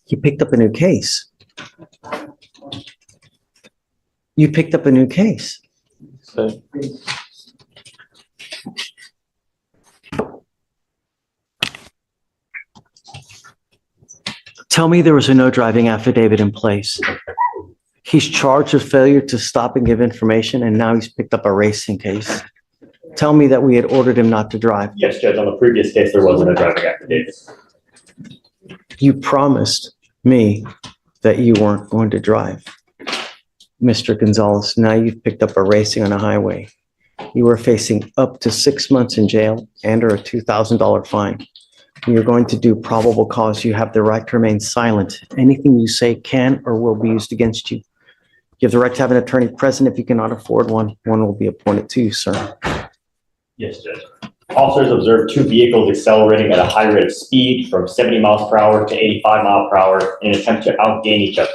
You picked up a new case. You picked up a new case. So, Tell me there was a no driving affidavit in place. He's charged with failure to stop and give information, and now he's picked up a racing case. Tell me that we had ordered him not to drive. Yes, Judge, on the previous case, there wasn't a driving affidavit. You promised me that you weren't going to drive. Mr. Gonzalez, now you've picked up a racing on a highway. You are facing up to 6 months in jail and or a $2,000 fine. You're going to do probable cause. You have the right to remain silent. Anything you say can or will be used against you. You have the right to have an attorney present. If you cannot afford one, one will be appointed to you, sir. Yes, Judge. Officers observed two vehicles accelerating at a high rate of speed from 70 miles per hour to 85 miles per hour in an attempt to outgain each other.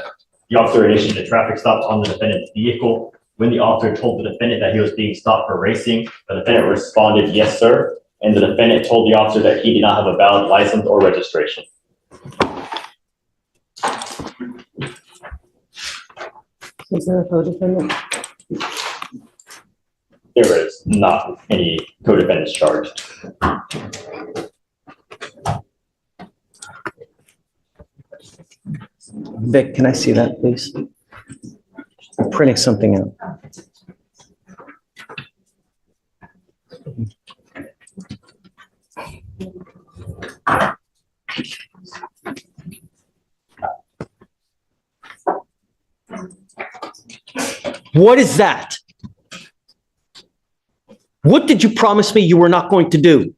The officer initiated a traffic stop on the defendant's vehicle. When the officer told the defendant that he was being stopped for racing, the defendant responded, "Yes, sir." And the defendant told the officer that he did not have a valid license or registration. Is there a co-defendant? There is not any co-defendants charged. Vic, can I see that, please? I'm printing something out. What is that? What did you promise me you were not going to do?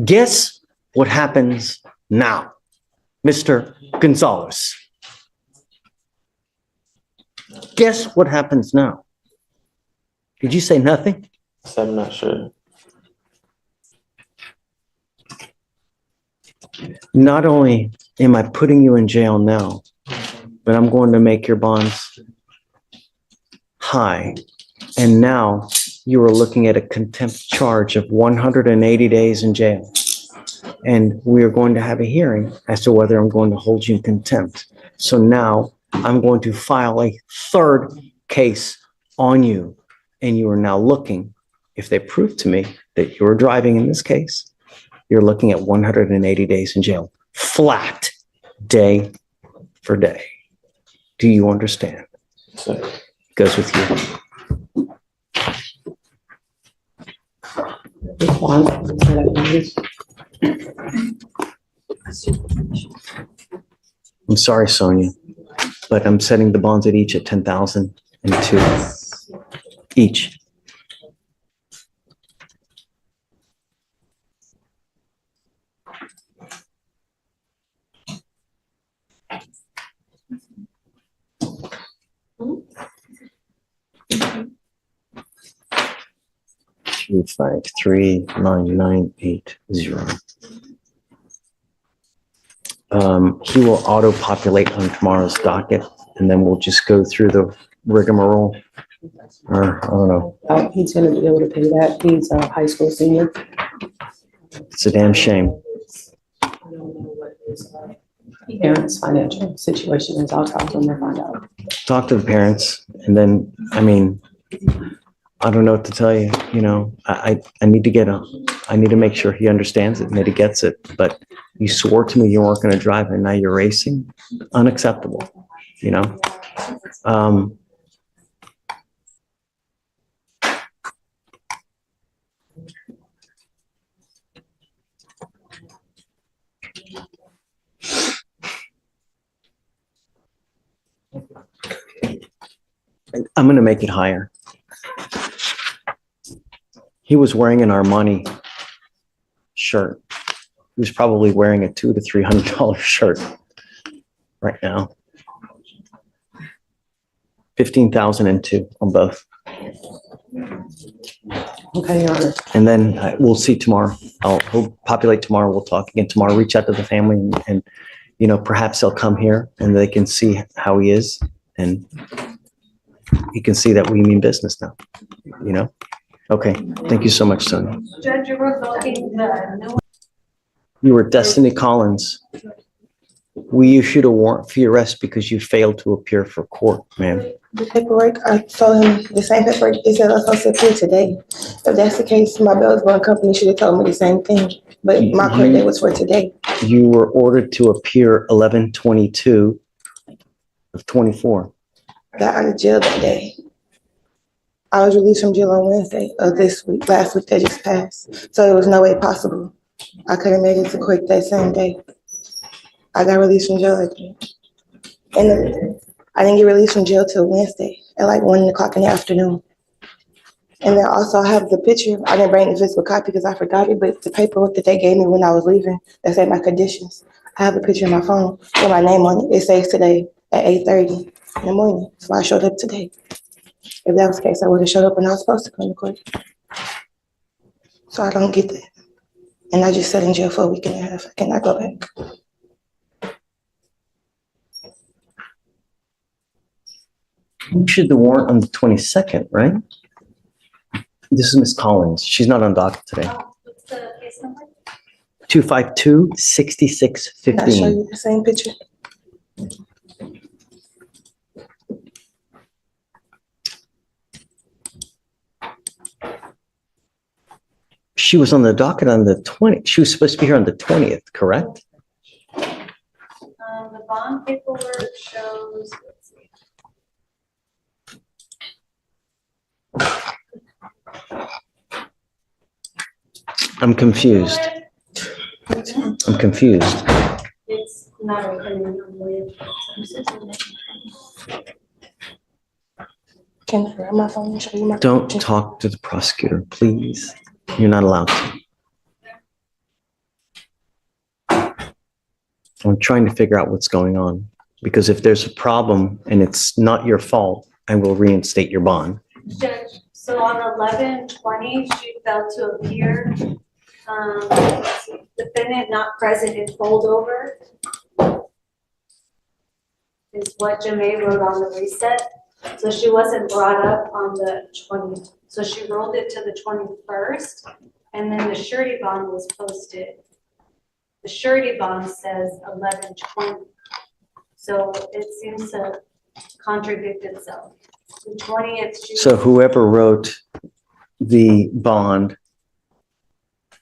Guess what happens now, Mr. Gonzalez? Guess what happens now? Did you say nothing? so I'm not sure. Not only am I putting you in jail now, but I'm going to make your bonds high. And now you are looking at a contempt charge of 180 days in jail. And we are going to have a hearing as to whether I'm going to hold you in contempt. So now I'm going to file a third case on you. And you are now looking, if they prove to me that you're driving in this case, you're looking at 180 days in jail, flat, day for day. Do you understand? So, Goes with you. I'm sorry, Sonia, but I'm setting the bonds at each at 10,000 and 2 each. Two, 5, 3, 9, 9, 8, 0. He will auto-populate on tomorrow's docket, and then we'll just go through the rigmarole. Or, I don't know, He's gonna be able to pay that. He's a high school senior. it's a damn shame. I don't know what his parents' financial situation is. I'll talk to him and find out. Talk to the parents, and then, I mean, I don't know what to tell you, you know, I need to I need to make sure he understands it and that he gets it, but you swore to me you weren't gonna drive and now you're racing, unacceptable, you know? I'm gonna make it higher. He was wearing an Armani shirt. He was probably wearing a $200 to $300 shirt right now. 15,002 on both. Okay, Your Honor. And then we'll see tomorrow. He'll populate tomorrow. We'll talk again tomorrow. Reach out to the family and you know, perhaps they'll come here and they can see how he is and he can see that we mean business now, you know? Okay, thank you so much, Sonia. Judge, you're revoking the You were Destiny Collins. We issued a warrant for your arrest because you failed to appear for court, ma'am. The paperwork, I told him the same paperwork, it said I was supposed to appear today. If that's the case, my bail's bond company should have told me the same thing, but my court date was for today. You were ordered to appear 11/22 of 24. Got out of jail that day. I was released from jail on Wednesday of this week, last week that just passed. So it was no way possible. I could have made it to court that same day. I got released from jail again. And I didn't get released from jail till Wednesday at like 1 o'clock in the afternoon. And then also I have the picture. I didn't bring the physical copy because I forgot it, but the paperwork that they gave me when I was leaving, that said my conditions. I have a picture in my phone with my name on it. It says today at 8:30 in the morning. So I showed up today. If that was the case, I would have showed up when I was supposed to come to court. So I don't get that. And I just sat in jail for a week and a half. I cannot go back. You issued the warrant on the 22nd, right? This is Miss Collins. She's not on docket today. What's the case number? 252-6615. Can I show you the same picture? She was on the docket on the 20th. She was supposed to be here on the 20th, correct? The bond paperwork shows, let's see. I'm confused. I'm confused. It's not opening. Can I grab my phone and show you my Don't picture? talk to the prosecutor, please. You're not allowed to. I'm trying to figure out what's going on, because if there's a problem and it's not your fault, I will reinstate your bond. Judge, so on 11/20, she failed to appear. Defendant not present in holdover is what Jamae wrote on the reset. So she wasn't brought up on the 20th. So she rolled it to the 21st, and then the surety bond was posted. The surety bond says 11/20. So it seems to contradict itself. The 20th. So whoever wrote the bond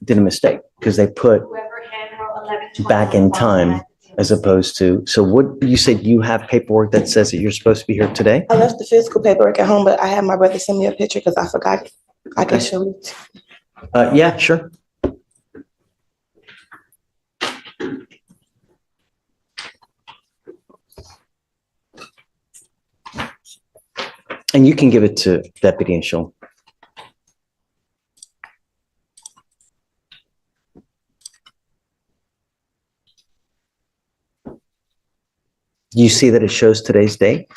did a mistake, because they put Whoever hand wrote 11/20. back in time as opposed to, so what, you said you have paperwork that says that you're supposed to be here today? I left the physical paperwork at home, but I had my brother send me a picture because I forgot it. I can show you. Yeah, sure. And you can give it to Deputy and she'll. You see that it shows today's date?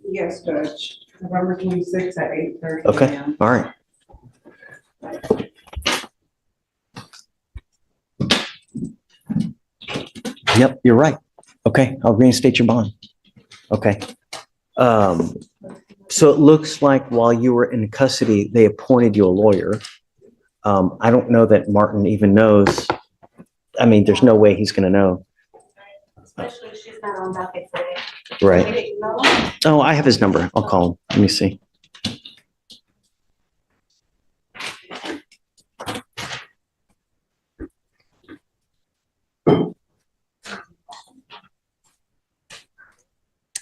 Yes, Judge. November 26th at 8:30 Okay, a.m. all right. Yep, you're right. Okay, I'll reinstate your bond. Okay. So it looks like while you were in custody, they appointed you a lawyer. I don't know that Martin even knows. I mean, there's no way he's gonna know. Especially if she's not on docket today. Right. I didn't know. Oh, I have his number. I'll call him. Let me see.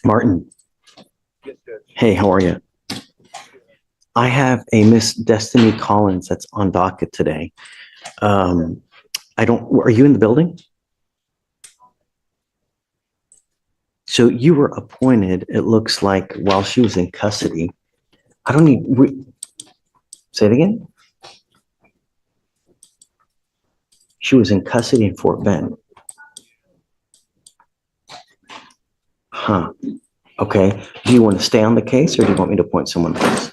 Martin. Hey, how are you? I have a Miss Destiny Collins that's on docket today. Are you in the building? So you were appointed, it looks like, while she was in custody. I don't need, say it again? She was in custody in Fort Bend. Huh. Okay. Do you want to stay on the case or do you want me to appoint someone else?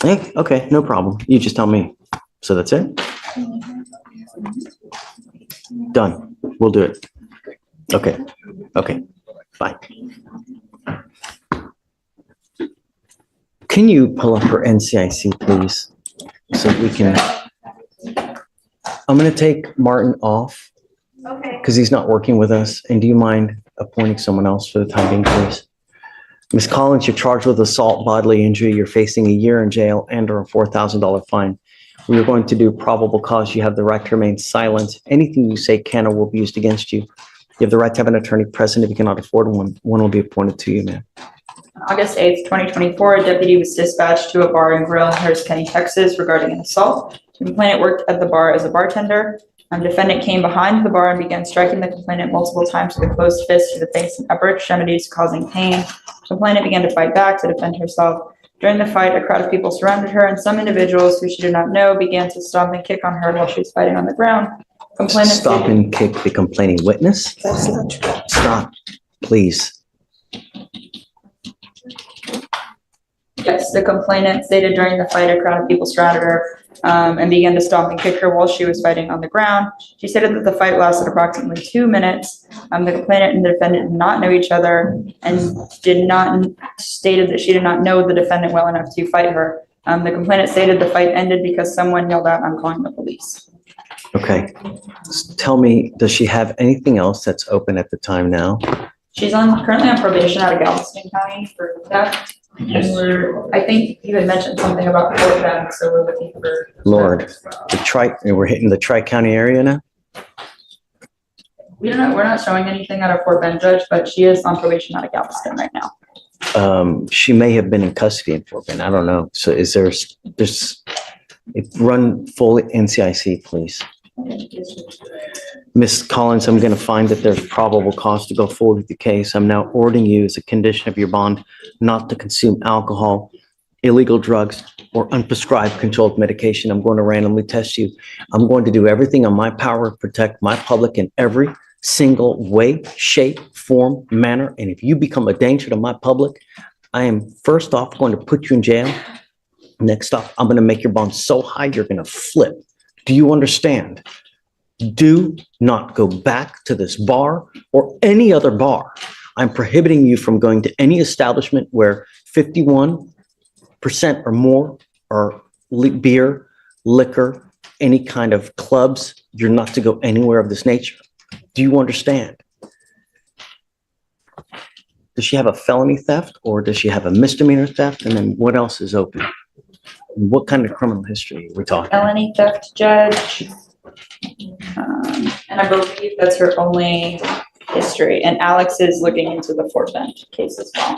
Hey, okay, no problem. You just tell me. So that's it? Done. We'll do it. Okay. Okay, fine. Can you pull up her NCIC, please? So we can, I'm gonna take Martin off Okay. because he's not working with us. And do you mind appointing someone else for the time being, please? Ms. Collins, you're charged with assault, bodily injury. You're facing a year in jail and/or a $4,000 fine. We are going to do probable cause. You have the right to remain silent. Anything you say can or will be used against you. You have the right to have an attorney present. If you cannot afford one, one will be appointed to you, ma'am. On August 8th, 2024, a deputy was dispatched to a bar and grill in Harris County, Texas regarding an assault. The complainant worked at the bar as a bartender. Defendant came behind the bar and began striking the complainant multiple times with a closed fist to the face and upper extremities, causing pain. Complainant began to fight back to defend herself. During the fight, a crowd of people surrounded her, and some individuals who she did not know began to stomp and kick on her while she was fighting on the ground. Complainant Stop stated- and kick the complaining witness. That's not true. Stop, please. Yes, the complainant stated during the fight, a crowd of people surrounded her and began to stomp and kick her while she was fighting on the ground. She stated that the fight lasted approximately 2 minutes. The complainant and the defendant did not know each other and stated that she did not know the defendant well enough to fight her. The complainant stated the fight ended because someone yelled out, "I'm calling the police." Okay. Tell me, does she have anything else that's open at the time now? She's currently on probation out of Galveston County for theft. Yes. And I think you had mentioned something about Fort Bend, so we're looking for. Lord. We're hitting the Tri-County area now? We're not showing anything out of Fort Bend, Judge, but she is on probation out of Galveston right now. She may have been in custody in Fort Bend. I don't know. So run full NCIC, please. Ms. Collins, I'm going to find that there's probable cause to go forward with the case. I'm now ordering you as a condition of your bond not to consume alcohol, illegal drugs, or unprescribed controlled medication. I'm going to randomly test you. I'm going to do everything in my power to protect my public in every single way, shape, form, manner. And if you become a danger to my public, I am first off going to put you in jail. Next off, I'm going to make your bond so high you're going to flip. Do you understand? Do not go back to this bar or any other bar. I'm prohibiting you from going to any establishment where 51% or more are beer, liquor, any kind of clubs. You're not to go anywhere of this nature. Do you understand? Does she have a felony theft or does she have a misdemeanor theft? And then what else is open? What kind of criminal history are we talking? Felony theft, Judge. And I believe that's her only history. And Alex is looking into the Fort Bend case as well.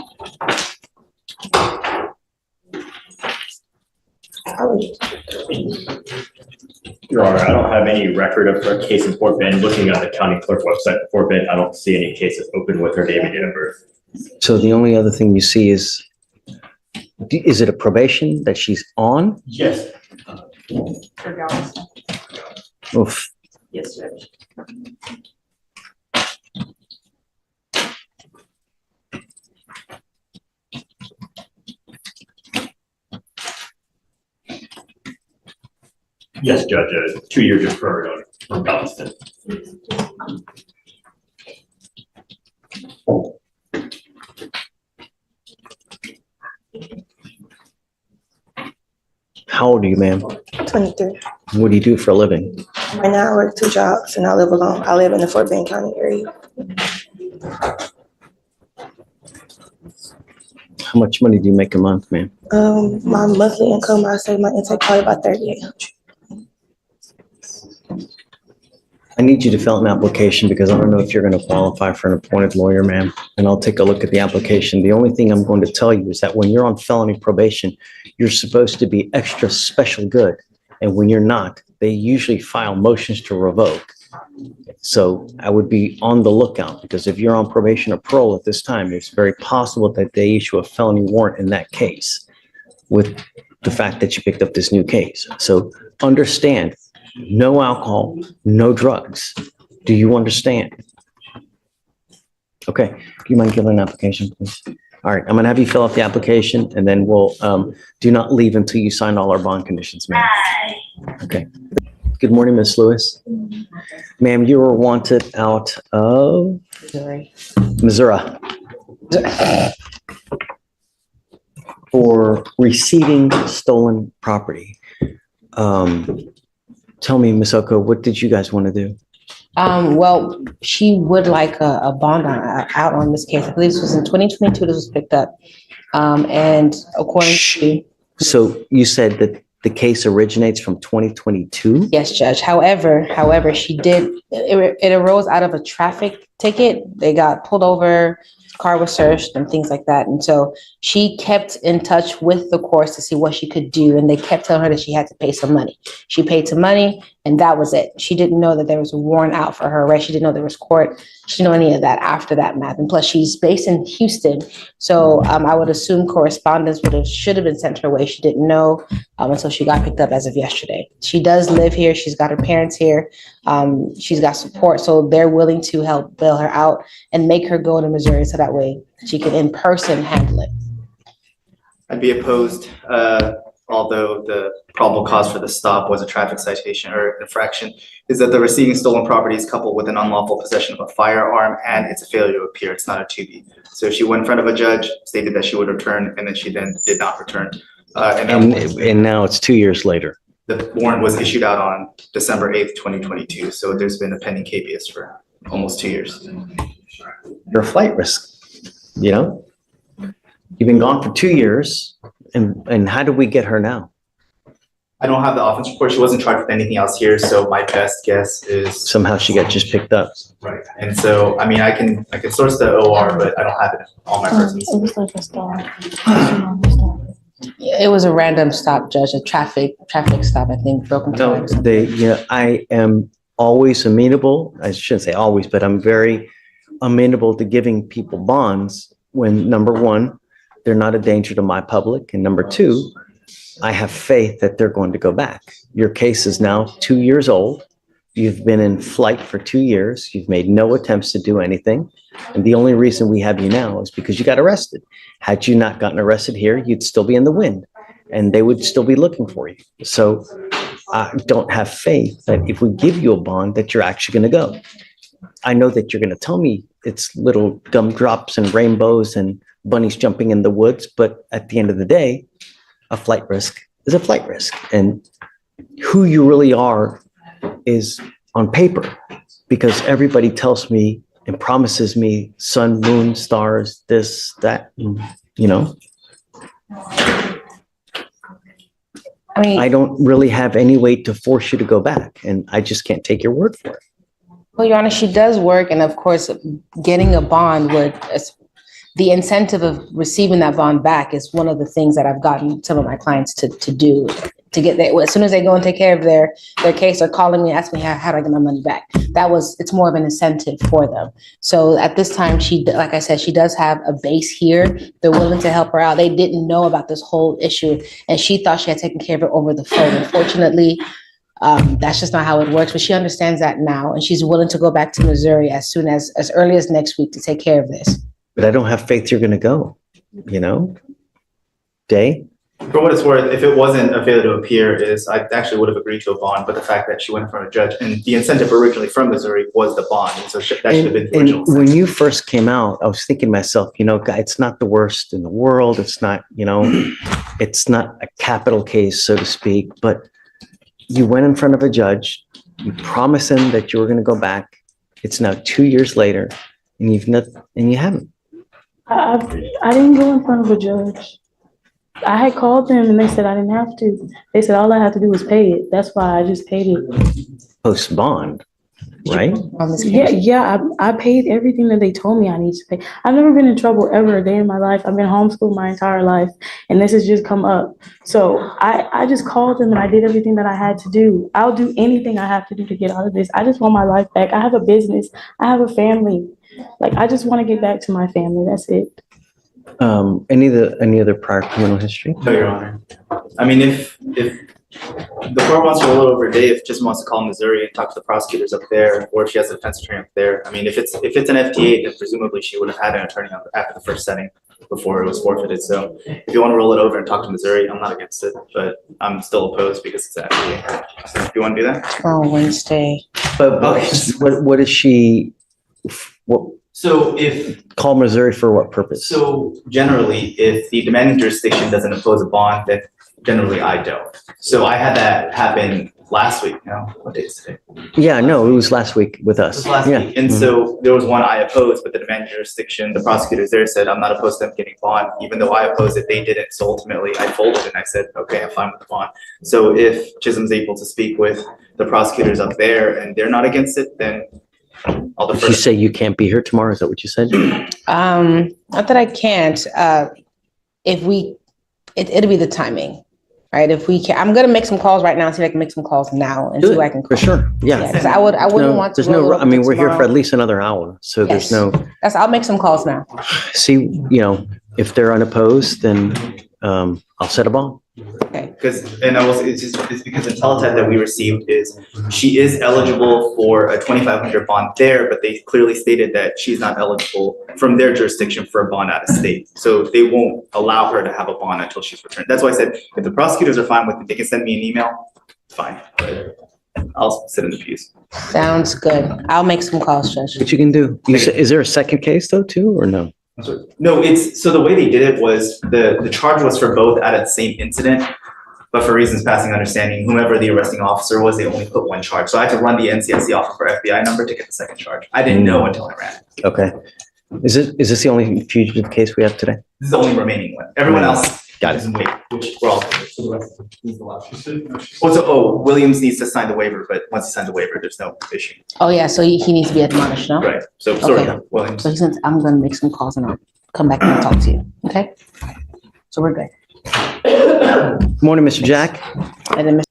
Your Honor, I don't have any record of her case in Fort Bend. Looking at the county clerk website for Fort Bend, I don't see any cases open with her name and date of birth. So the only other thing you see is it a probation that she's on? Yes. For Galveston. Oof. Yes, Judge. Yes, Judge, 2 years deferred on Galveston. How old are you, ma'am? 23. What do you do for a living? Right now, I work 2 jobs and I live alone. I live in the Fort Bend County area. How much money do you make a month, ma'am? My monthly income, I say my intake probably about $3,800. I need you to fill out an application because I don't know if you're going to qualify for an appointed lawyer, ma'am. And I'll take a look at the application. The only thing I'm going to tell you is that when you're on felony probation, you're supposed to be extra special good. And when you're not, they usually file motions to revoke. So I would be on the lookout because if you're on probation or parole at this time, it's very possible that they issue a felony warrant in that case with the fact that you picked up this new case. So understand, no alcohol, no drugs. Do you understand? Okay, do you mind giving an application, please? All right, I'm gonna have you fill out the application and then we'll, do not leave until you sign all our bond conditions, ma'am. Okay. Good morning, Miss Lewis. Ma'am, you were wanted out of Missouri. Missouri for receiving stolen property. Tell me, Ms. Oko, what did you guys want to do? Well, she would like a bond out on this case. I believe this was in 2022 this was picked up. And according to, So you said that the case originates from 2022? yes, Judge. However, it arose out of a traffic ticket. They got pulled over, car was searched and things like that. And so she kept in touch with the courts to see what she could do. And they kept telling her that she had to pay some money. She paid some money and that was it. She didn't know that there was a warrant out for her arrest. She didn't know there was court. She didn't know any of that after that math. And plus she's based in Houston. So I would assume correspondence should have been sent her way. She didn't know until she got picked up as of yesterday. She does live here. She's got her parents here. She's got support. So they're willing to help bail her out and make her go to Missouri so that way she can in person handle it. I'd be opposed, although the probable cause for the stop was a traffic citation or infraction, is that the receiving stolen property is coupled with an unlawful possession of a firearm and it's a failure to appear. It's not a 2B. So she went in front of a judge, stated that she would return, and then she then did not return. And now it's 2 years later. The warrant was issued out on December 8th, 2022. So there's been a pending habeas for almost 2 years. You're a flight risk, you know? You've been gone for 2 years, and how do we get her now? I don't have the offense report. She wasn't charged with anything else here, so my best guess is Somehow she got just picked up. right. And so, I mean, I can source the OR, but I don't have it in all my persons. It was like a star. It was a random stop, Judge, a traffic stop, I think, broken No, flag or something. I am always amenable, I shouldn't say always, but I'm very amenable to giving people bonds when, number one, they're not a danger to my public, and number two, I have faith that they're going to go back. Your case is now 2 years old. You've been in flight for 2 years. You've made no attempts to do anything. And the only reason we have you now is because you got arrested. Had you not gotten arrested here, you'd still be in the wind and they would still be looking for you. So I don't have faith that if we give you a bond that you're actually going to go. I know that you're going to tell me it's little gumdrops and rainbows and bunnies jumping in the woods, but at the end of the day, a flight risk is a flight risk. And who you really are is on paper, because everybody tells me and promises me sun, moon, stars, this, that, you know. I don't really have any way to force you to go back, and I just can't take your word for it. Well, Your Honor, she does work, and of course, getting a bond would, the incentive of receiving that bond back is one of the things that I've gotten some of my clients to do, to get there. As soon as they go and take care of their case, they're calling me, asking me, how do I get my money back? It's more of an incentive for them. So at this time, like I said, she does have a base here. They're willing to help her out. They didn't know about this whole issue, and she thought she had taken care of it over the phone. Unfortunately, that's just not how it works, but she understands that now, and she's willing to go back to Missouri as early as next week to take care of this. But I don't have faith you're going to go, you know? Day? For what it's worth, if it wasn't a failure to appear, I actually would have agreed to a bond, but the fact that she went in front of a judge, and the incentive originally from Missouri was the bond, and so that should have been the original. And when you first came out, I was thinking to myself, guy, it's not the worst in the world. It's not, it's not a capital case, so to speak, but you went in front of a judge, you promised him that you were going to go back. It's now 2 years later, and you haven't. I didn't go in front of a judge. I had called them and they said I didn't have to. They said all I had to do was pay it. That's why I just paid it. Post bond, right? Yeah. I paid everything that they told me I need to pay. I've never been in trouble ever a day in my life. I've been homeschooled my entire life, and this has just come up. So I just called them and I did everything that I had to do. I'll do anything I have to do to get out of this. I just want my life back. I have a business. I have a family. Like, I just want to get back to my family. That's it. Any other prior criminal history? No, Your Honor. I mean, if the court wants to roll it over a day, if it just wants to call Missouri and talk to the prosecutors up there, or if she has a defense attorney up there. I mean, if it's an FTA, then presumably she would have had an attorney after the first setting. before it was forfeited. So if you want to roll it over and talk to Missouri, I'm not against it, but I'm still opposed because it's actually, so if you want to do that. Oh, Wednesday. But what is she, what, So if, call Missouri for what purpose? so generally, if the demanding jurisdiction doesn't impose a bond, then generally I don't. So I had that happen last week, what day is today? Yeah, no, it was last week with It us. was last Yeah. week, and so there was one I opposed, but the demanding jurisdiction, the prosecutors there said, I'm not opposed to them getting bond, even though I opposed it, they didn't, so ultimately I folded and I said, okay, I'm fine with the bond. So if Chisholm's able to speak with the prosecutors up there and they're not against it, then I'll Did defer. you say you can't be here tomorrow? Is that what you said? Not that I can't, if we, it'll be the timing, right? If we can, I'm gonna make some calls right now, see if I can make some calls now and see what I can. For sure, Yeah, yeah. because I wouldn't No, want to. there's no, roll it I mean, over we're here for tomorrow. at least another hour, so there's Yes. no, I'll make some calls now. see, if they're unopposed, then I'll set a bond. Because, and I will say, it's because the teletype that we received is, she is eligible for a 2,500 bond there, but they clearly stated that she's not eligible from their jurisdiction for a bond out of state. So they won't allow her to have a bond until she's returned. That's why I said, if the prosecutors are fine with it, they can send me an email, fine. But I'll sit in the pews. Sounds good. I'll make some calls, Judge. What you can do. You say, is there a second case though, too, or no? No, so the way they did it was, the charge was for both out of the same incident, but for reasons passing understanding, whomever the arresting officer was, they only put one charge. So I had to run the NCIC off of her FBI number to get the second charge. I didn't know until I ran it. Okay. Is this the only fugitive case we have today? This is the only remaining one. Everyone else Got it. is in wait, which we're all. Williams needs to sign the waiver, but once he signs the waiver, there's no issue. Oh, yeah, so he needs to be admonished, no? Right, so sorry, Okay. Williams. So he says, I'm gonna make some calls and I'll come back and talk to you, okay? So we're good. Good morning, Mr. Jack. And then,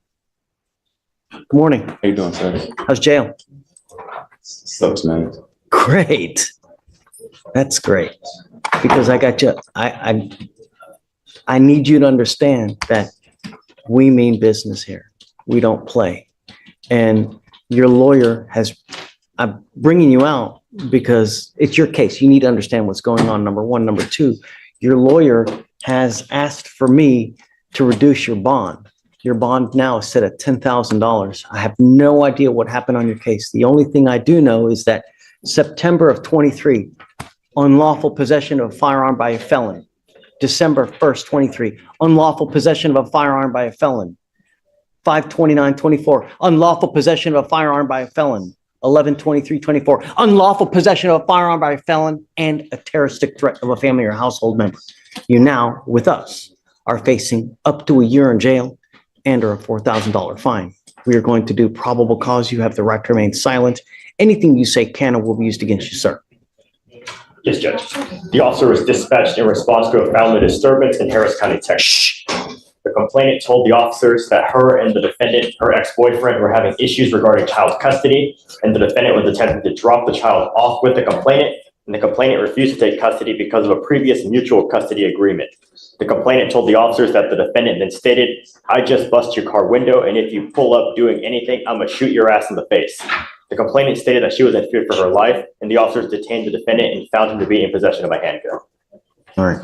Good morning. How you doing, sir? How's jail? Sucks, man. Great. That's great. Because I got you, I need you to understand that we mean business here. We don't play. And your lawyer I'm bringing you out because it's your case. You need to understand what's going on, number one. Number two, your lawyer has asked for me to reduce your bond. Your bond now is set at $10,000. I have no idea what happened on your case. The only thing I do know is that September of 23, unlawful possession of a firearm by a felon. December 1st, 23, unlawful possession of a firearm by a felon. 5/29/24, unlawful possession of a firearm by a felon. 11/23/24, unlawful possession of a firearm by a felon and a terroristic threat of a family or household member. You now, with us, are facing up to a year in jail and or a $4,000 fine. We are going to do probable cause. You have the right to remain silent. Anything you say can or will be used against you, sir. Yes, Judge. The officer was dispatched in response to a family disturbance in Harris County, Texas. The complainant told the officers that her and the defendant, her ex-boyfriend, were having issues regarding child custody, and the defendant was attempting to drop the child off with the complainant, and the complainant refused to take custody because of a previous mutual custody agreement. The complainant told the officers that the defendant then stated, "I just bust your car window, and if you pull up doing anything, I'm gonna shoot your ass in the face." The complainant stated that she was in fear for her life, and the officers detained the defendant and found him to be in possession of a handgun. All right.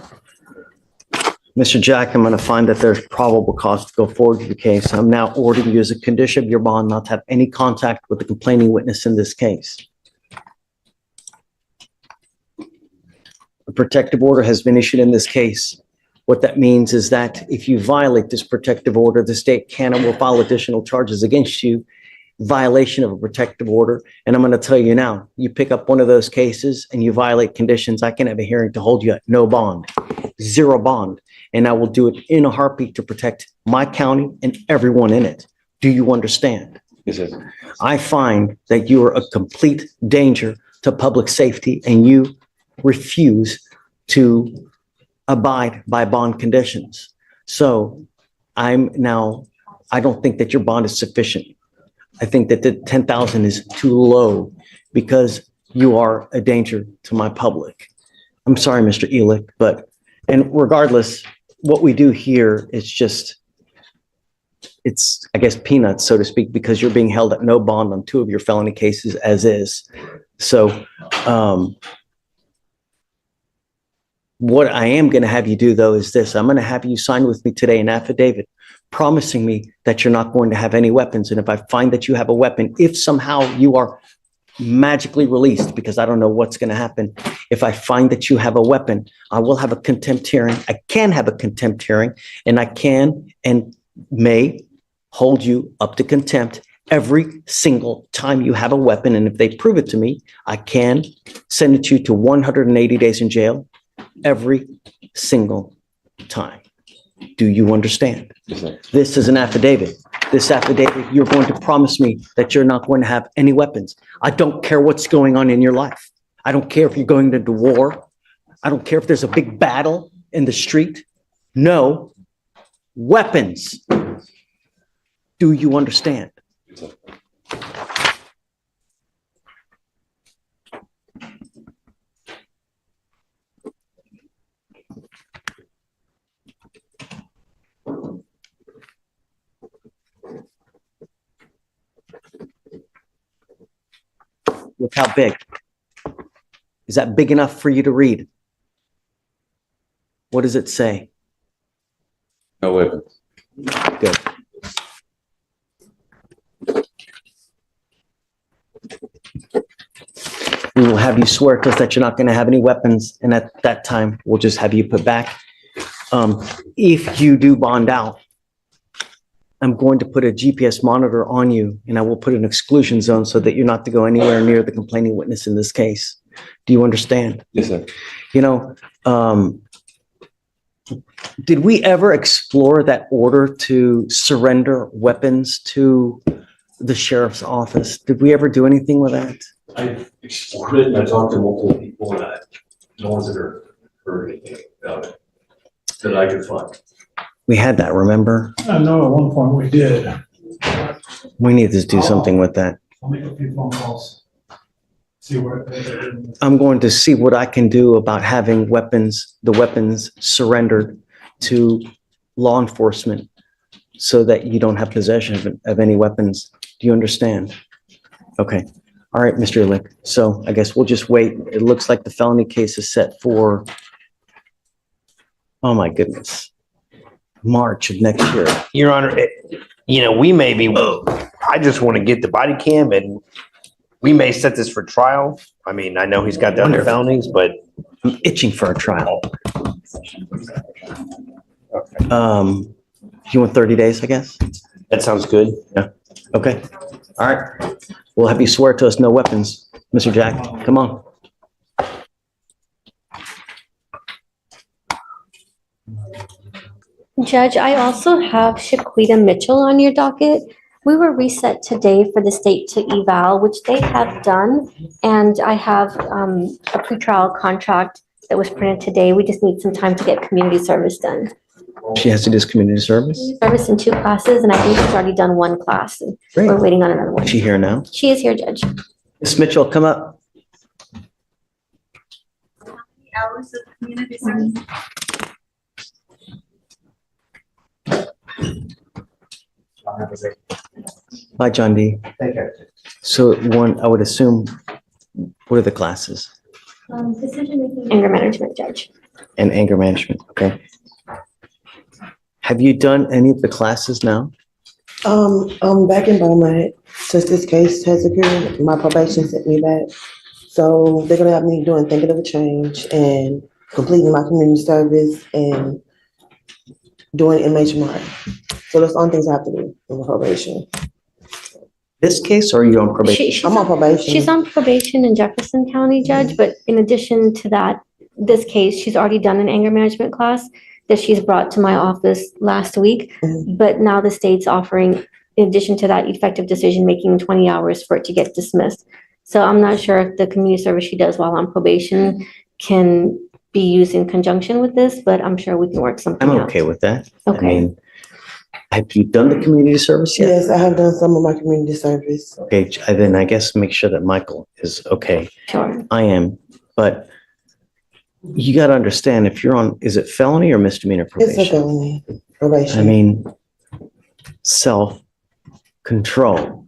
Mr. Jack, I'm going to find that there's probable cause to go forward with the case. I'm now ordering you as a condition of your bond not to have any contact with the complaining witness in this case. A protective order has been issued in this case. What that means is that if you violate this protective order, the state can and will file additional charges against you, violation of a protective order. And I'm going to tell you now, you pick up one of those cases and you violate conditions, I can have a hearing to hold you at no bond, zero bond. And I will do it in a heartbeat to protect my county and everyone in it. Do you understand? Yes, sir. I find that you are a complete danger to public safety and you refuse to abide by bond conditions. So I don't think that your bond is sufficient. I think that the 10,000 is too low because you are a danger to my public. I'm sorry, Mr. Elick, and regardless, what we do here is it's, I guess, peanuts, so to speak, because you're being held at no bond on 2 of your felony cases as is. So, What I am going to have you do though is this. I'm going to have you sign with me today an affidavit promising me that you're not going to have any weapons. And if I find that you have a weapon, if somehow you are magically released, because I don't know what's going to happen, if I find that you have a weapon, I will have a contempt hearing. I can have a contempt hearing, and I can and may hold you up to contempt every single time you have a weapon. And if they prove it to me, I can send you to 180 days in jail every single time. Do you understand? Yes, sir. This is an affidavit. This affidavit, you're going to promise me that you're not going to have any weapons. I don't care what's going on in your life. I don't care if you're going into war. I don't care if there's a big battle in the street. No weapons. Do you understand? Yes, sir. Look how big. Is that big enough for you to read? What does it say? No weapons. Good. We will have you swear to us that you're not going to have any weapons, and at that time, we'll just have you put back. If you do bond out, I'm going to put a GPS monitor on you, and I will put an exclusion zone so that you're not to go anywhere near the complaining witness in this case. Do you understand? Yes, sir. You know, did we ever explore that order to surrender weapons to the sheriff's office? Did we ever do anything with that? I explored it and I talked to multiple people and no one's ever heard anything about it that I could find. We had that, remember? I know at one point we did. We need to do something with that. I'll make a few phone calls. See where. I'm going to see what I can do about having weapons, the weapons surrendered to law enforcement so that you don't have possession of any weapons. Do you understand? Okay. All right, Mr. Lick. So I guess we'll just wait. It looks like the felony case is set for, oh my goodness, March of next year. Your Honor, we may be, I just want to get the body cam and we may set this for trial. I mean, I know he's got the other felonies, but I'm itching for a trial. You want 30 days, I guess? that sounds good. Yeah. Okay. All right. We'll have you swear to us no weapons. Mr. Jack, come on. Judge, I also have Shaquita Mitchell on your docket. We were reset today for the state to eval, which they have done. And I have a pretrial contract that was printed today. We just need some time to get community service done. She has to do this community service? Service in 2 classes, and I think she's already done 1 class. And Great. we're waiting on another one. Is she here now? She is here, Judge. Ms. Mitchell, come up. Hours of community service? Hi, John D. Thank you. So one, I would assume, what are the classes? Decision making. Anger management, Judge. And anger management, okay. Have you done any of the classes now? I'm back in Beaumont since this case has occurred. My probation sent me back. So they're gonna have me doing thinking of a change and completing my community service and doing MHMR. So that's the only things I have to do in probation. This case, or are you on probation? She's I'm on probation. She's on probation in Jefferson County, Judge, but in addition to that, this case, she's already done an anger management class that she's brought to my office last week. But now the state's offering, in addition to that, effective decision-making 20 hours for it to get dismissed. So I'm not sure if the community service she does while on probation can be used in conjunction with this, but I'm sure we can work something I'm out. okay with that. I Okay. mean, have you done the community service yet? Yes, I have done some of my community service. Okay, then I guess make sure that Michael is okay. Sure. I am, but you got to understand if you're on, is it felony or misdemeanor It's a probation? felony probation. I mean, self-control.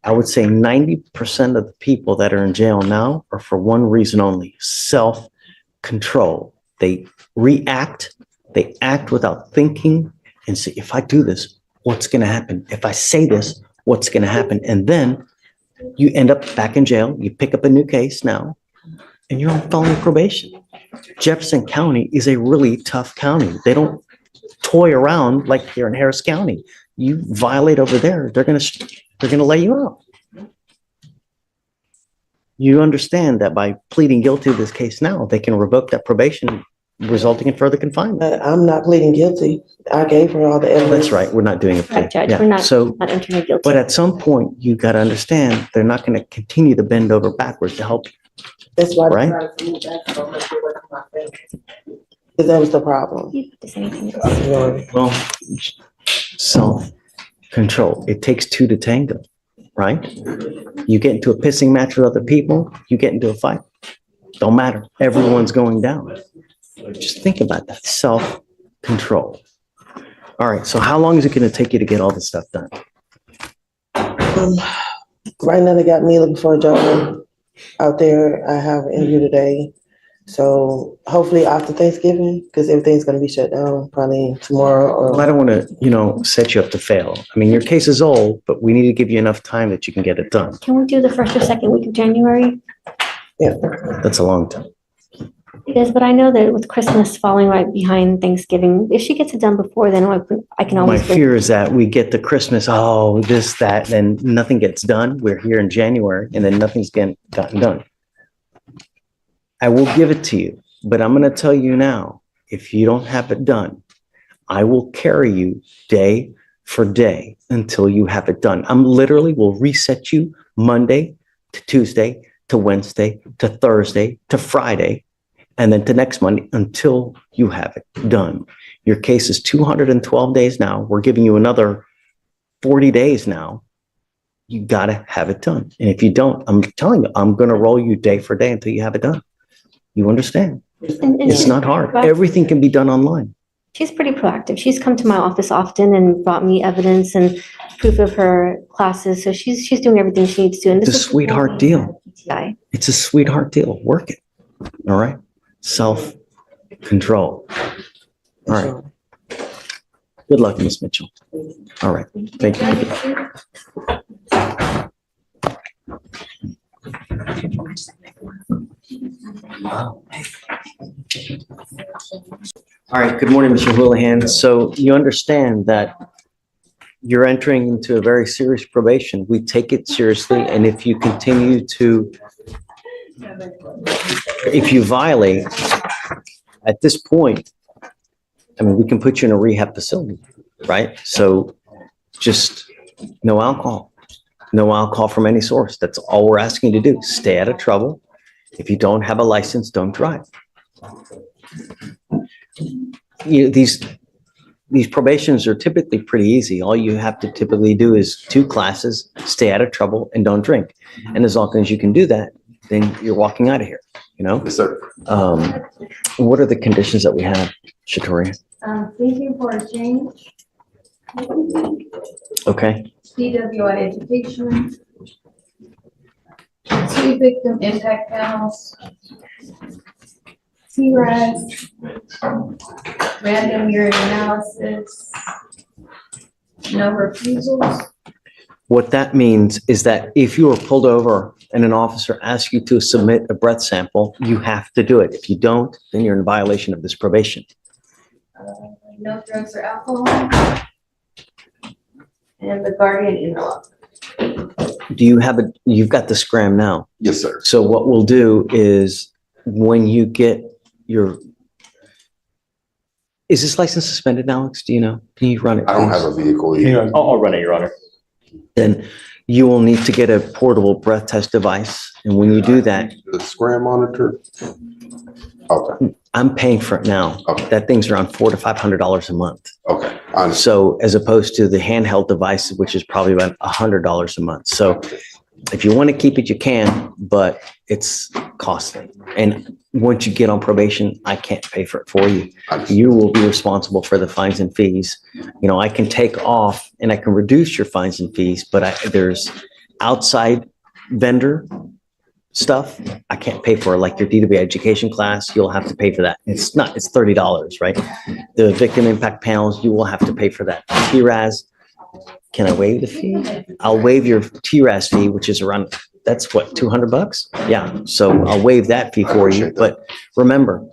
I would say 90% of the people that are in jail now are for one reason only, self-control. They react, they act without thinking and say, if I do this, what's going to happen? If I say this, what's going to happen? And then you end up back in jail. You pick up a new case now and you're on felony probation. Jefferson County is a really tough county. They don't toy around like here in Harris County. You violate over there, they're going to lay you out. You understand that by pleading guilty to this case now, they can revoke that probation, resulting in further confinement. I'm not pleading guilty. I gave her all the evidence. That's right. We're not doing a plea. Correct, Judge. Yeah. We're not, So, not entering a guilty. but at some point, you got to understand they're not going to continue to bend over backwards to help you. That's why. Right? Because that was the problem. You have to say anything else. Well, self-control. It takes two to tango, right? You get into a pissing match with other people, you get into a fight. Don't matter. Everyone's going down. Just think about that. Self-control. All right. So how long is it going to take you to get all this stuff done? Right now, they got me looking for a job out there. I have an interview today. So hopefully after Thanksgiving, because everything's going to be shut down probably tomorrow. Well, I don't want to, set you up to fail. I mean, your case is old, but we need to give you enough time that you can get it done. Can we do the first or second week of January? Yeah. That's a long time. It is, but I know that with Christmas falling right behind Thanksgiving, if she gets it done before, then I can My always. fear is that we get to Christmas, this, that, and nothing gets done. We're here in January and then nothing's gotten done. I will give it to you, but I'm going to tell you now, if you don't have it done, I will carry you day for day until you have it done. Will reset you Monday to Tuesday to Wednesday to Thursday to Friday, and then to next Monday until you have it done. Your case is 212 days now. We're giving you another 40 days now. You got to have it done. And if you don't, I'm telling you, I'm going to roll you day for day until you have it done. You understand? And It's not hard. Everything can be done online. She's pretty proactive. She's come to my office often and brought me evidence and proof of her classes. So she's doing everything she needs to. And It's a this is sweetheart deal. PTI. It's a sweetheart deal. Work it. All right. Self-control. All right. Good luck, Miss Mitchell. All right. Thank you. All right. Good morning, Mr. Houlihan. So you understand that you're entering into a very serious probation. We take it seriously. And if you continue to, if you violate at this point, I mean, we can put you in a rehab facility, right? So just no alcohol from any source. That's all we're asking you to do. Stay out of trouble. If you don't have a license, don't drive. These probations are typically pretty easy. All you have to typically do is 2 classes, stay out of trouble, and don't drink. And as long as you can do that, then you're walking out of here, Yes, sir. What are the conditions that we have, Shatori? Thinking for a change, Okay, DWI education, 2 victim impact panels, CRAS, random urine analysis, no refusals. what that means is that if you are pulled over and an officer asks you to submit a breath sample, you have to do it. If you don't, then you're in violation of this probation. No drugs or alcohol. And the guardian interlock. Do you have you've got the scram now? Yes, sir. So what we'll do is when you get is this license suspended, Alex? Do you know? Can you run it? I don't have a vehicle yet. I'll run it, Your Honor. Then you will need to get a portable breath test device. And when you do that, The scram monitor? Okay, I'm paying for it now. Okay. That thing's around $400 to $500 a month. okay. I understand. So as opposed to the handheld device, which is probably about $100 a month. So if you want to keep it, you can, but it's costly. And once you get on probation, I can't pay for it for you. You will be responsible for the fines and fees. I can take off and I can reduce your fines and fees, but there's outside vendor stuff, I can't pay for, like your DW education class, you'll have to pay for that. It's $30, right? The victim impact panels, you will have to pay for that. TRAS, can I waive the fee? I'll waive your TRAS fee, which is around, that's what, $200? Yeah, so I'll waive that fee for you. But remember,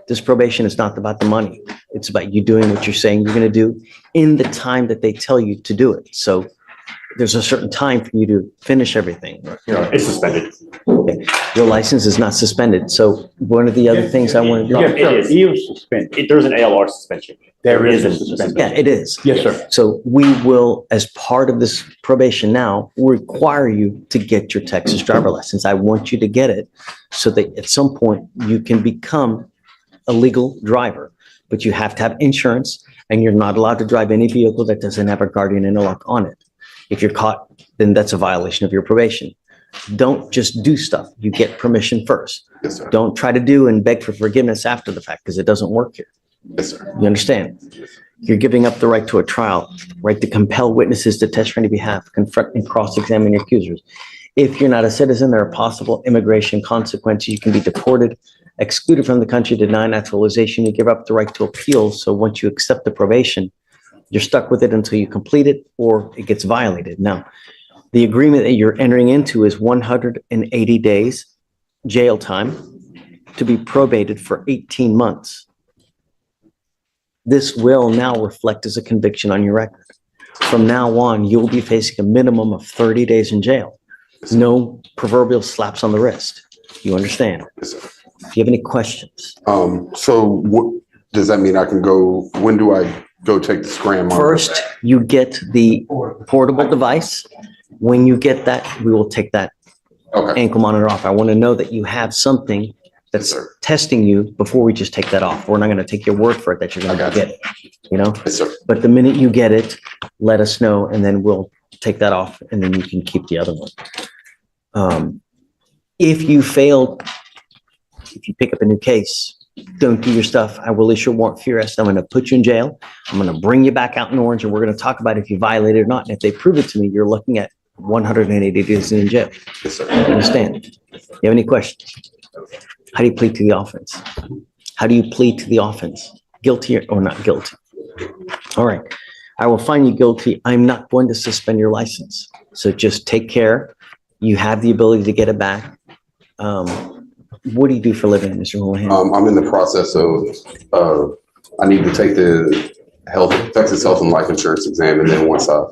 this probation is not about the money. It's about you doing what you're saying you're going to do in the time that they tell you to do it. So there's a certain time for you to finish everything. It's suspended. Okay. Your license is not suspended. So one of the other things I wanted to know. It is. There's an ALR suspension. There is a isn't suspension. Yeah, it is. Yes, sir. So we will, as part of this probation now, require you to get your Texas driver license. I want you to get it so that at some point you can become a legal driver, but you have to have insurance and you're not allowed to drive any vehicle that doesn't have a guardian interlock on it. If you're caught, then that's a violation of your probation. Don't just do stuff. You get permission first. Yes, sir. Don't try to do and beg for forgiveness after the fact because it doesn't work here. Yes, sir. You understand? You're giving up the right to a trial, right to compel witnesses to testify on your behalf, confront and cross-examine your accusers. If you're not a citizen, there are possible immigration consequences. You can be deported, excluded from the country, denied naturalization. You give up the right to appeal. So once you accept the probation, you're stuck with it until you complete it or it gets violated. Now, the agreement that you're entering into is 180 days jail time to be probated for 18 months. This will now reflect as a conviction on your record. From now on, you'll be facing a minimum of 30 days in jail. No proverbial slaps on the wrist. You understand? Yes, sir. Do you have any questions? So what, does that mean I can go, when do I go take the scram monitor? First, you get the portable device. When you get that, we will take that Okay. ankle monitor off. I want to know that you have something that's Yes, sir. testing you before we just take that off. We're not going to take your word for it that you're going to get it, you know? Yes, sir. But the minute you get it, let us know and then we'll take that off and then you can keep the other one. If you fail, if you pick up a new case, don't do your stuff. I will issue a warrant for your arrest. I'm going to put you in jail. I'm going to bring you back out in Orange and we're going to talk about if you violated or not. And if they prove it to me, you're looking at 180 days in jail. Yes, sir. Understand? You have any questions? How do you plead to the offense? How do you plead to the offense? Guilty or not guilty? All right. I will find you guilty. I'm not going to suspend your license. So just take care. You have the ability to get it back. What do you do for a living, Mr. Houlihan? I'm in the process of, I need to take the Texas Health and Life Insurance exam. And then once I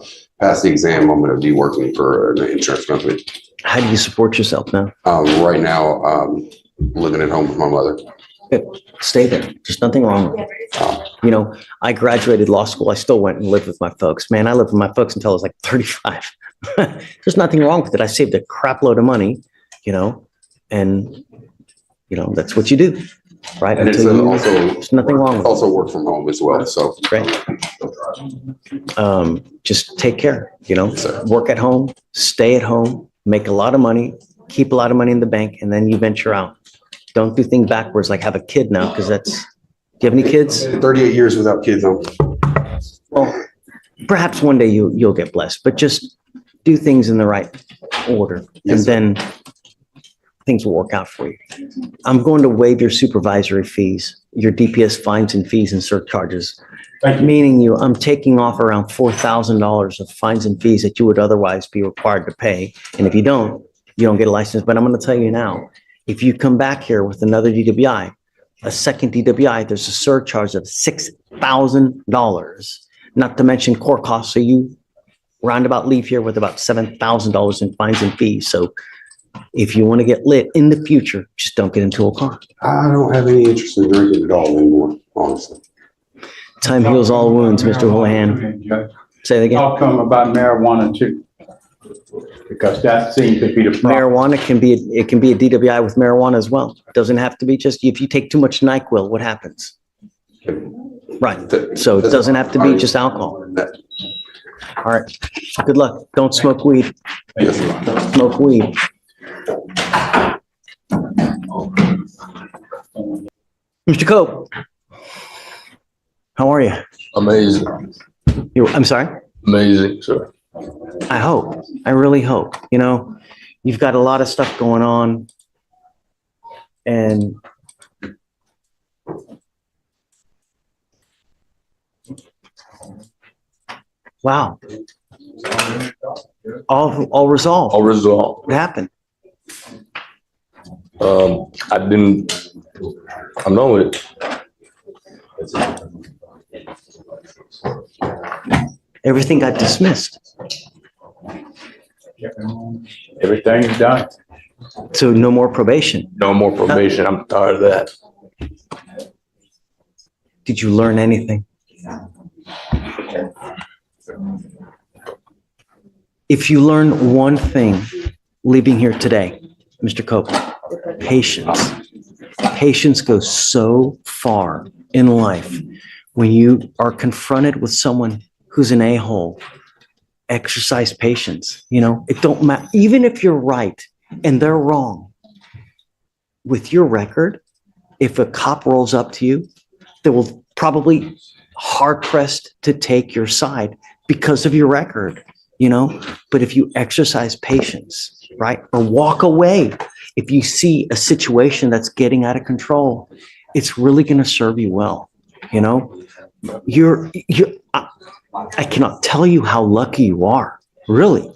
pass the exam, I'm going to be working for an insurance company. How do you support yourself now? Right now, living at home with my mother. Stay there. There's nothing wrong with it. You know, I graduated law school. I still went and lived with my folks. Man, I lived with my folks until I was like 35. There's nothing wrong with it. I saved a crap load of money, you know, and, you know, that's what you do, right? And it's Until you- also, there's nothing wrong with it. also work from home as well. So. Great. Just take care, you know, Sir. work at home, stay at home, make a lot of money, keep a lot of money in the bank, and then you venture out. Don't do things backwards, like have a kid now, because that's, do you have any kids? 38 years without kids. Well, perhaps one day you'll get blessed, but just do things in the right order, and Yes, sir. then things will work out for you. I'm going to waive your supervisory fees, your DPS fines and fees and surcharges. Meaning I'm taking off around $4,000 of fines and fees that you would otherwise be required to pay. And if you don't get a license. But I'm going to tell you now, if you come back here with another DWI, a second DWI, there's a surcharge of $6,000, not to mention court costs. So you roundabout leave here with about $7,000 in fines and fees. So if you want to get lit in the future, just don't get into a car. I don't have any interest in drinking at all anymore, honestly. Time heals all wounds, Mr. Houlihan. Say it again. Talk to them about marijuana too. Because that seems to be the problem. Marijuana can be a DWI with marijuana as well. It doesn't have to be just, if you take too much NyQuil, what happens? Right. So it doesn't have to be just alcohol. All right. Good luck. Don't smoke weed. Don't smoke weed. Mr. Cope. How are you? Amazing. I'm sorry? Amazing, sir. I hope. I really hope. You know, you've got a lot of stuff going on. And wow. All resolved. All resolved. What happened? I'm done with it. Everything got dismissed. Everything is done. So no more probation. No more probation. I'm tired of that. Did you learn anything? If you learn one thing leaving here today, Mr. Cope, patience. Patience goes so far in life. When you are confronted with someone who's an a-hole, exercise patience. You know, it don't matter. Even if you're right and they're wrong, with your record, if a cop rolls up to you, they will probably hard pressed to take your side because of your record, you know. But if you exercise patience, right, or walk away, if you see a situation that's getting out of control, it's really going to serve you well. You know, I cannot tell you how lucky you are, really,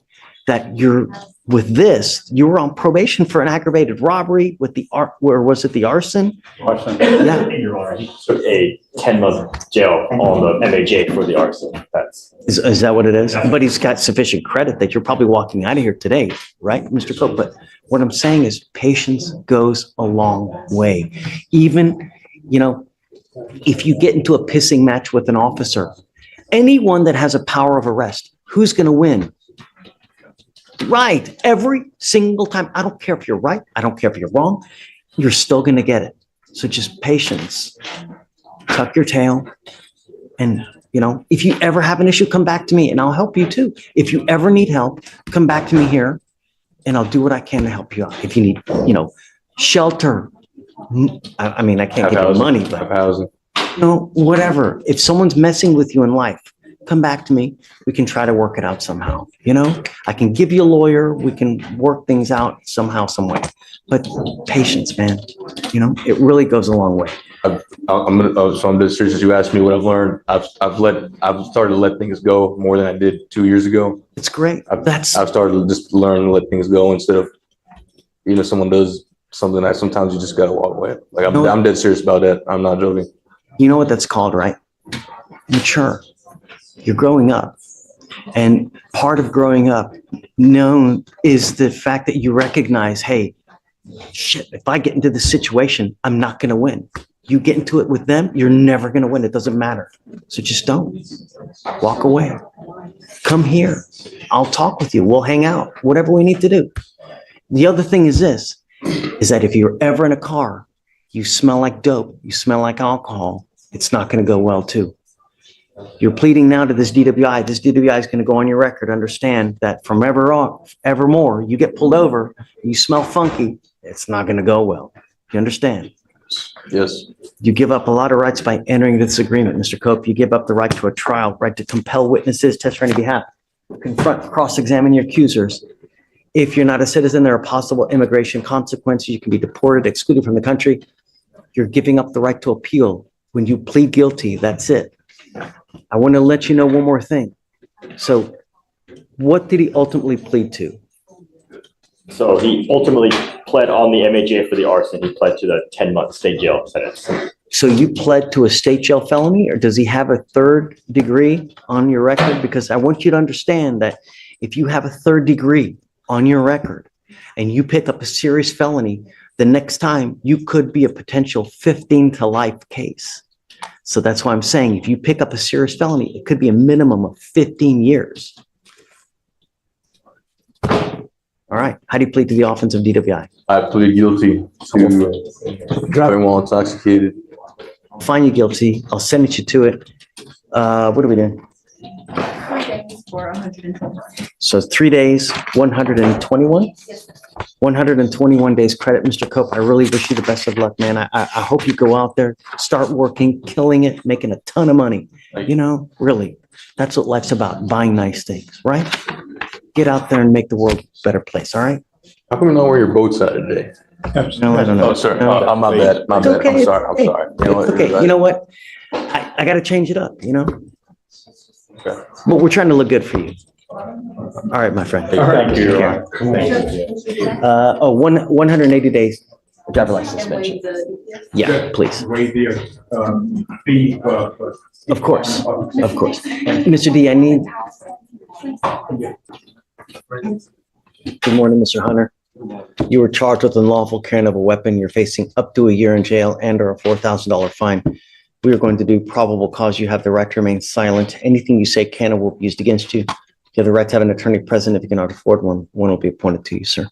that you're with this. You were on probation for an aggravated robbery with the where was it, the arson? Arson. Yeah. Your Honor, he took a 10-month jail on the MAJ for the arson. That's Is that what it is? But he's got sufficient credit that you're probably walking out of here today, right, Mr. Cope? But what I'm saying is patience goes a long way. Even, you know, if you get into a pissing match with an officer, anyone that has a power of arrest, who's going to win? Right. Every single time. I don't care if you're right. I don't care if you're wrong. You're still going to get it. So just patience. Tuck your tail. And, you know, if you ever have an issue, come back to me and I'll help you too. If you ever need help, come back to me here and I'll do what I can to help you out. If you need, you know, shelter. I mean, I can't give you money, but housing. you know, whatever. If someone's messing with you in life, come back to me. We can try to work it out somehow. You know, I can give you a lawyer. We can work things out somehow, some way. But patience, man. You know, it really goes a long way. I'm just serious. You asked me what I've learned. I've started to let things go more than I did 2 years ago. It's great. I've started to just learn to let things go instead of, you know, someone does something that sometimes you just gotta walk away. Like I'm dead serious about that. I'm not joking. You know what that's called, right? Mature. You're growing up. And part of growing up known is the fact that you recognize, hey, shit, if I get into this situation, I'm not going to win. You get into it with them, you're never going to win. It doesn't matter. So just don't. Walk away. Come here. I'll talk with you. We'll hang out. Whatever we need to do. The other thing is this, is that if you're ever in a car, you smell like dope, you smell like alcohol, it's not going to go well too. You're pleading now to this DWI. This DWI is going to go on your record. Understand that from evermore, you get pulled over, you smell funky, it's not going to go well. You understand? Yes. You give up a lot of rights by entering this agreement, Mr. Cope. You give up the right to a trial, right to compel witnesses, testify on your behalf, confront, cross-examine your accusers. If you're not a citizen, there are possible immigration consequences. You can be deported, excluded from the country. You're giving up the right to appeal. When you plead guilty, that's it. I want to let you know one more thing. So what did he ultimately plead to? so he ultimately pled on the MAJ for the arson. He pled to the 10-month state jail sentence. So you pled to a state jail felony, or does he have a third degree on your record? Because I want you to understand that if you have a third degree on your record and you pick up a serious felony, the next time you could be a potential 15 to life case. So that's why I'm saying if you pick up a serious felony, it could be a minimum of 15 years. All right. How do you plead to the offense of DWI? I plead guilty to driving while intoxicated. I'll find you guilty. I'll send you to it. What are we doing? 3 days for 121. So 3 days, 121? 121 days credit, Mr. Cope. I really wish you the best of luck, man. I hope you go out there, start working, killing it, making a ton of money. You know, really, that's what life's about, buying nice things, right? Get out there and make the world a better place, all right? How come you know where your boat's at today? No, I don't know. Oh, sorry, No. my bad, my It's bad, okay. I'm sorry, I'm Hey, sorry. You know what, Okay, you're you know right. what? I gotta change it up, you know? Okay. But we're trying to look good for you. All right, my friend. Thank you, Take Your care. Honor. Thank you. 180 days driver license suspension. Yeah, please. Waive the, fee, Of course, of course. Mr. D, I need. Good morning, Mr. Hunter. You were charged with unlawful carrying of a weapon. You're facing up to a year in jail and or a $4,000 fine. We are going to do probable cause. You have the right to remain silent. Anything you say can or will be used against you. You have the right to have an attorney present. If you cannot afford one, one will be appointed to you, sir.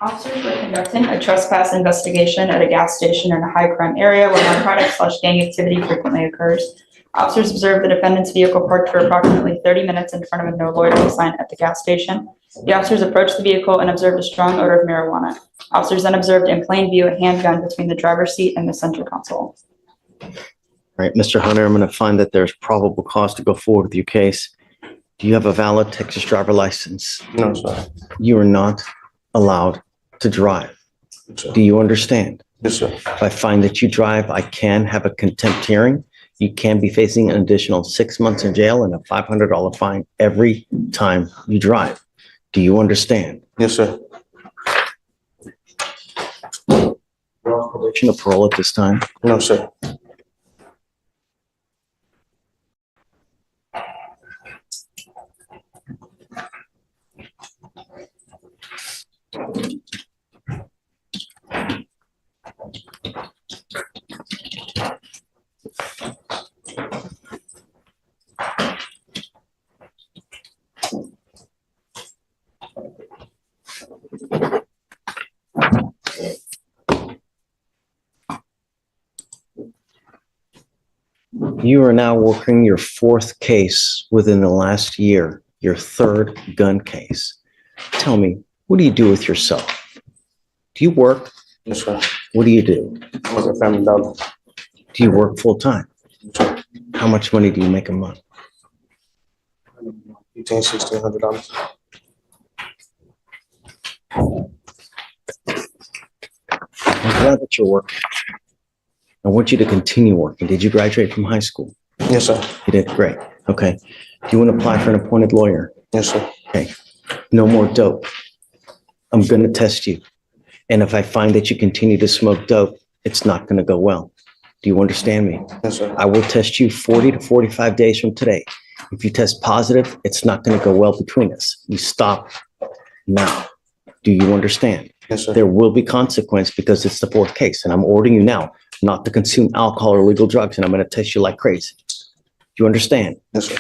Officers were conducting a trespass investigation at a gas station in a high crime area where narcotics/gang activity frequently occurs. Officers observed the defendant's vehicle parked for approximately 30 minutes in front of a no loitering sign at the gas station. The officers approached the vehicle and observed a strong odor of marijuana. Officers then observed in plain view a handgun between the driver's seat and the center console. All right, Mr. Hunter, I'm going to find that there's probable cause to go forward with your case. Do you have a valid Texas driver license? No, sir. You are not allowed to drive. Sir. Do you understand? Yes, sir. If I find that you drive, I can have a contempt hearing. You can be facing an additional 6 months in jail and a $500 fine every time you drive. Do you understand? Yes, sir. Probation or parole at this time? No, sir. You are now working your fourth case within the last year, your third gun case. Tell me, what do you do with yourself? Do you work? Yes, sir. What do you do? I was a family dollar. Do you work full time? How much money do you make a month? $1,600. I'm glad that you're working. I want you to continue working. Did you graduate from high school? Yes, sir. You did, great. Okay. Do you want to apply for an appointed lawyer? Yes, sir. Okay. No more dope. I'm going to test you. And if I find that you continue to smoke dope, it's not going to go well. Do you understand me? Yes, sir. I will test you 40 to 45 days from today. If you test positive, it's not going to go well between us. You stop now. Do you understand? Yes, sir. There will be consequence because it's the fourth case, and I'm ordering you now not to consume alcohol or illegal drugs, and I'm going to test you like crazy. Do you understand? Yes, sir.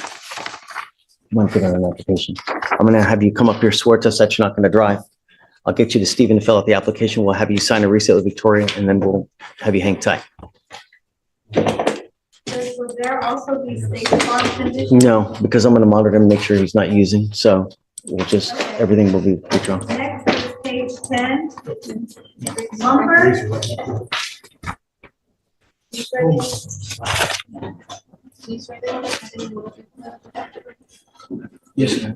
I'm going to put on an application. I'm going to have you come up here, swear to us that you're not going to drive. I'll get you to Stephen to fill out the application. We'll have you sign a receipt with Victoria, and then we'll have you hang tight. Will there also be state farm conditions? No, because I'm going to monitor him, make sure he's not using. So we'll just, everything will be withdrawn. Next is page 10. Mumford. Yes, ma'am.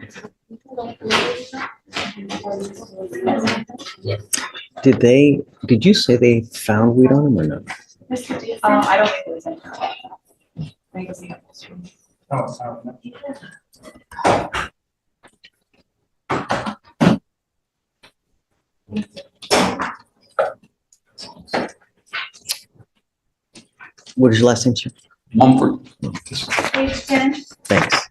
Did you say they found weed on him or no? I don't think there's any. I think it's the What is your last name, sir? Mumford. Page 10. Thanks.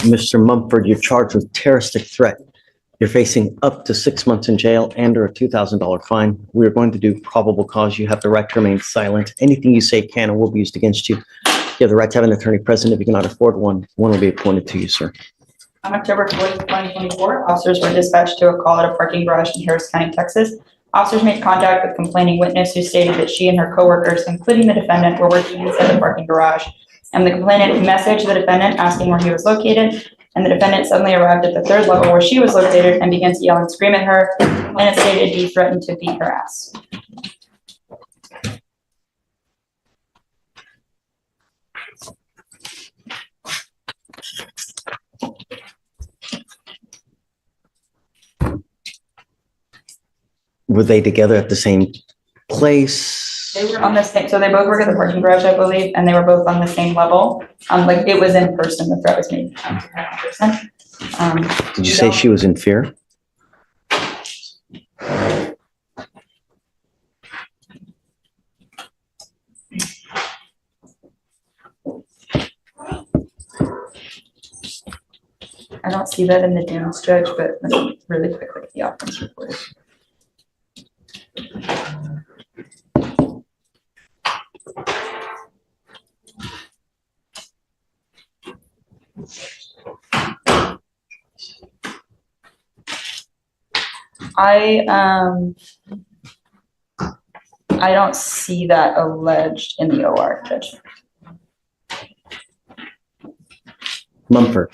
Mr. Mumford, you're charged with terroristic threat. You're facing up to 6 months in jail and or a $2,000 fine. We are going to do probable cause. You have the right to remain silent. Anything you say can or will be used against you. You have the right to have an attorney present. If you cannot afford one, one will be appointed to you, sir. On October 4th, 2024, officers were dispatched to a call at a parking garage in Harris County, Texas. Officers made contact with complaining witness who stated that she and her coworkers, including the defendant, were working inside the parking garage. And the complainant messaged the defendant asking where he was located. And the defendant suddenly arrived at the third level where she was located and began to yell and scream at her. The complainant stated he threatened to beat her ass. Were they together at the same place? They were on the same, so they both work at the parking garage, I believe, and they were both on the same level. Like it was in person, the threat was made in person. Did you say she was in fear? I don't see that in the Dunes, Judge, but let me really quick look at the offense report. I don't see that alleged in the OR, Judge. Mumford.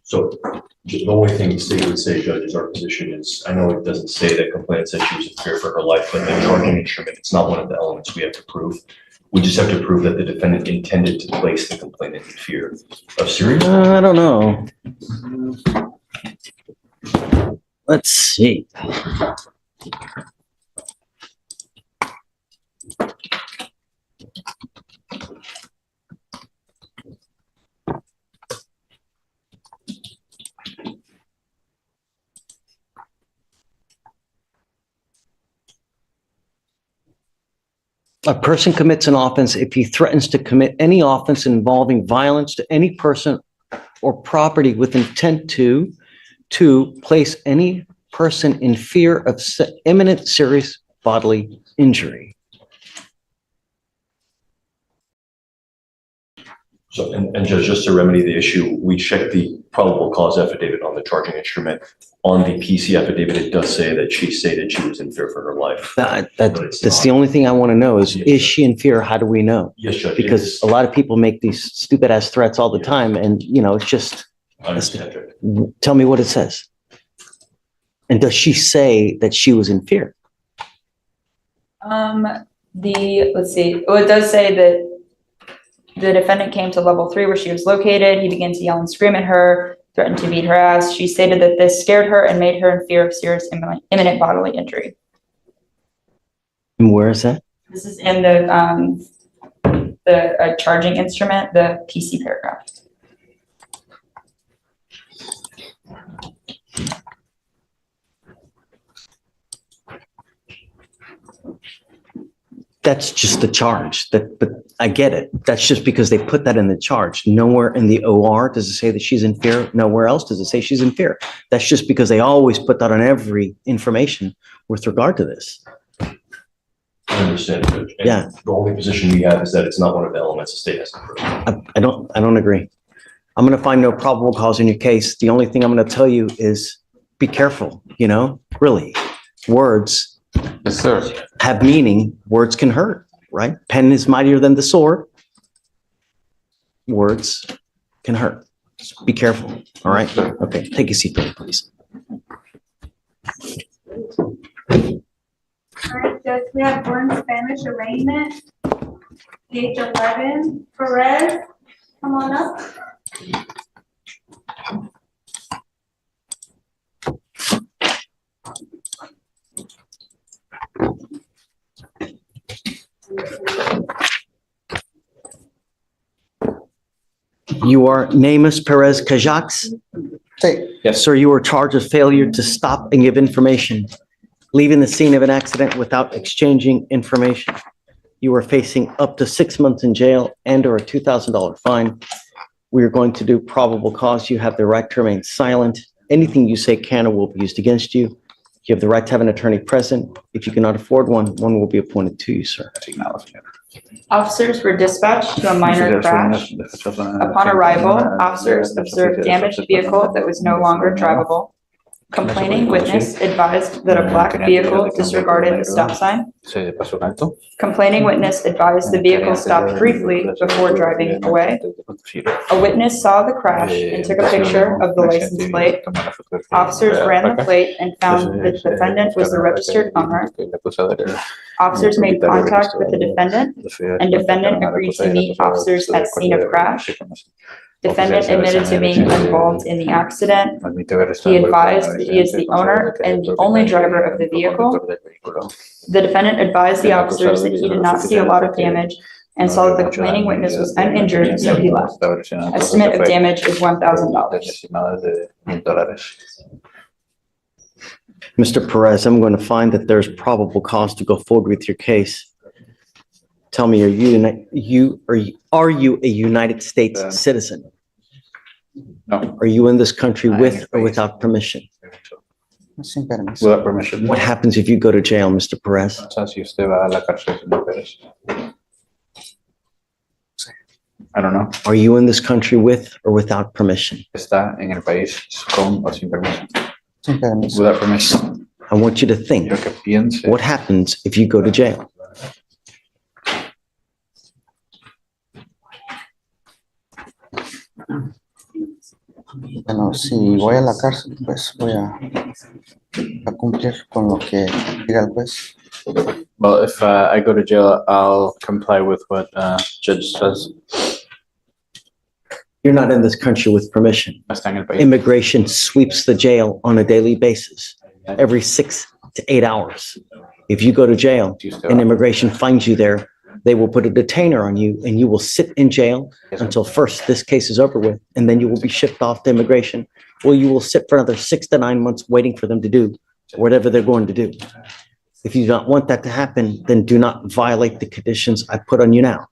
So the only thing the state would say, Judge, is our position is, I know it doesn't say that complainant said she was in fear for her life, but the charging instrument, it's not one of the elements we have to prove. We just have to prove that the defendant intended to place the complainant in fear of serious. I don't know. Let's see. A person commits an offense if he threatens to commit any offense involving violence to any person or property with intent to place any person in fear of imminent serious bodily injury. So, and Judge, just to remedy the issue, we checked the probable cause affidavit on the charging instrument. On the PC affidavit, it does say that she stated she was in fear for her life. That's the only thing I want to know is she in fear? How do we know? Yes, Judge. Because a lot of people make these stupid ass threats all the time and, you know, it's just, I understand, Judge. tell me what it says. And does she say that she was in fear? Let's see, well, it does say that the defendant came to level 3 where she was located. He began to yell and scream at her, threatened to beat her ass. She stated that this scared her and made her in fear of serious imminent bodily injury. And where is that? This is in the charging instrument, the PC paragraph. That's just the charge. But I get it. That's just because they put that in the charge. Nowhere in the OR does it say that she's in fear. Nowhere else does it say she's in fear. That's just because they always put that on every information with regard to this. I understand, Judge. And Yeah. the only position we have is that it's not one of the elements the state has to prove. I don't agree. I'm going to find no probable cause in your case. The only thing I'm going to tell you is be careful, you know, really. Words Yes, sir. have meaning. Words can hurt, right? Pen is mightier than the sword. Words can hurt. Just be careful. All right. Okay. Take a seat, please. All right, Judge, we have one Spanish arraignment, page 11, Perez, come on up. You are Namus Perez Cajax? Yes. Sir, you were charged with failure to stop and give information, leaving the scene of an accident without exchanging information. You are facing up to 6 months in jail and or a $2,000 fine. We are going to do probable cause. You have the right to remain silent. anything you say can or will be used against you. You have the right to have an attorney present. If you cannot afford one, one will be appointed to you, sir. Officers were dispatched to a minor crash. Upon arrival, officers observed damaged vehicle that was no longer drivable. Complaining witness advised that a black vehicle disregarded the stop sign. Complaining witness advised the vehicle stopped briefly before driving away. A witness saw the crash and took a picture of the license plate. Officers ran the plate and found the defendant was the registered owner. Officers made contact with the defendant, and defendant agreed to meet officers at scene of crash. Defendant admitted to being involved in the accident. He advised that he is the owner and the only driver of the vehicle. The defendant advised the officers that he did not see a lot of damage and saw that the complaining witness was uninjured, so he left. Estimate of damage is $1,000. Mr. Perez, I'm going to find that there's probable cause to go forward with your case. Tell me, are you a United States citizen? No. Are you in this country with or without permission? Without permission. What happens if you go to jail, Mr. Perez? I don't know. Are you in this country with or without permission? Está en el país con o sin permiso. Without permission. I want you to think, what happens if you go to jail? Bueno, si voy a la cárcel, pues voy a cumplir con lo que diga el juez. Well, if I go to jail, I'll comply with what judge says. You're not in this country with permission. Immigration sweeps the jail on a daily basis, every 6 to 8 hours. If you go to jail and immigration finds you there, they will put a detainer on you and you will sit in jail until first this case is over with, and then you will be shipped off to immigration. Well, you will sit for another 6 to 9 months waiting for them to do whatever they're going to do. If you don't want that to happen, then do not violate the conditions I put on you now.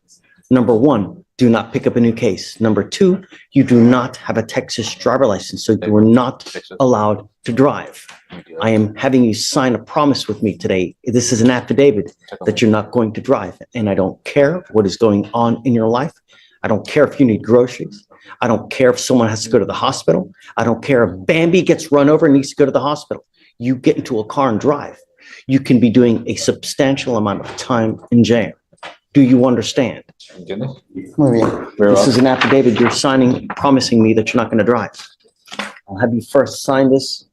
Number 1, do not pick up a new case. Number 2, you do not have a Texas driver license, so you are not allowed to drive. I am having you sign a promise with me today. This is an affidavit that you're not going to drive, and I don't care what is going on in your life. I don't care if you need groceries. I don't care if someone has to go to the hospital. I don't care if Bambi gets run over and needs to go to the hospital. You get into a car and drive. You can be doing a substantial amount of time in jail. Do you understand? Muy bien. This is an affidavit you're signing, promising me that you're not going to drive. I'll have you first sign this.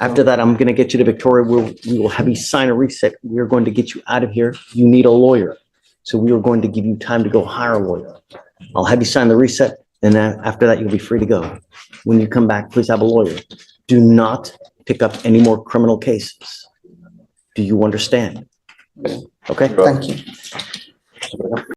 After that, I'm going to get you to Victoria. We will have you sign a reset. We're going to get you out of here. You need a lawyer. So we are going to give you time to go hire a lawyer. I'll have you sign the reset, and then after that, you'll be free to go. When you come back, please have a lawyer. Do not pick up any more criminal cases. Do you understand? Okay? Thank you.